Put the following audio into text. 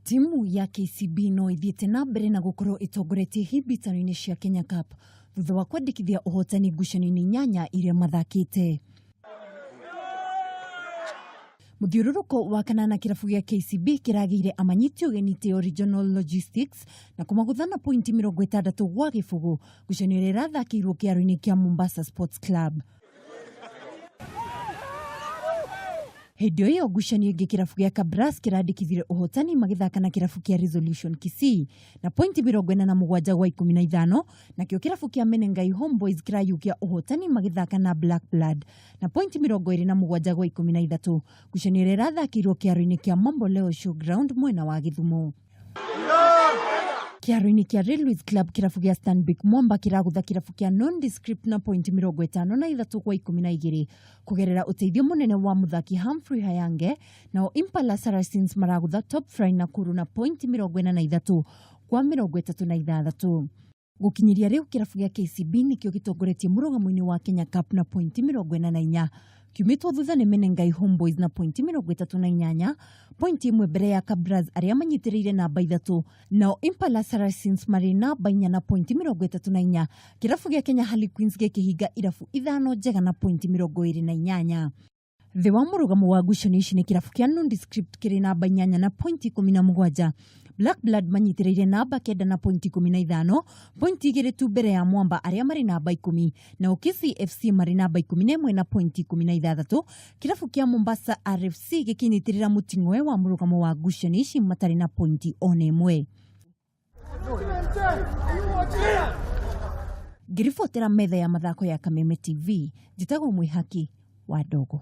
Timu ya KCB no ithiete na mbere na gukorwo itongoretie hibitano-ini cia Kenya Cup thutha wa kwandikithia uhotani ngucanio-ini 8 iria mathakite. Muthiururuko wa kanana kirabu gia KCB kiragiire amanyiti ugeni Teo Regional Logistics na kumaguthana pointi 60 gwa gibugu ngucanio iria irathakirwo kiaro-ini kia Mombasa Sports Club. Hĩndĩ ĩyo ngucanio ĩngĩ kirabu gia Kabras kirandikithire uhotani magithaka na kirabu kia Resolution Kisii na pointi 47 gwa 15 nakio kirabu kia Menengai Homeboys kirayukia uhotani magithaka na Black Blood na pointi 27 gwa 13 ngucanio iria irathakirwo kiaro-ini kia Mamboleo Showground mwena wa Githumo. Kiaro-ini kia Railways Club kirabu gia Stanbic Mwamba kiragutha kirabu kia Nondescript na pointi 53 gwa 12 kugerera uteithio munene wa muthaki Humphrey Hayange nao Impala Saracens maragutha Top Fry Nakuru na pointi 43 kwa 36. Gukinyiria riu kirabu gia KCB nikio gitongoretie murugamo-ini wa Kenya Cup na pointi 44. Kiumitwo thutha ni Menengai Homeboys na pointi 38, pointi imwe mbere ya Kabras aria manyitiriire namba 3, nao Impala Saracens mari namba 4 na pointi 34. Kirabu gia Kenya Harlequins gikihinga irabu 5 njega na pointi 28. Thi wa murugamo wa ngucanio ici ni kirabu kia Nondescript kiri namba 8 na pointi 17. Black Blood manyitiriire namba 9 na pointi 15, pointi 2 tu mbere ya Mwamba aria mari namba 10, na Kisii FC mari namba 11 na pointi 16. Kirabu kia Mombasa RFC gikinyitirira muting'oe wa murugamo wa ngucanio ici matari na pointi 1. Ngiribotera metha ya mathako ya Kameme TV, njitagwo Mwihaki wa Ndogo.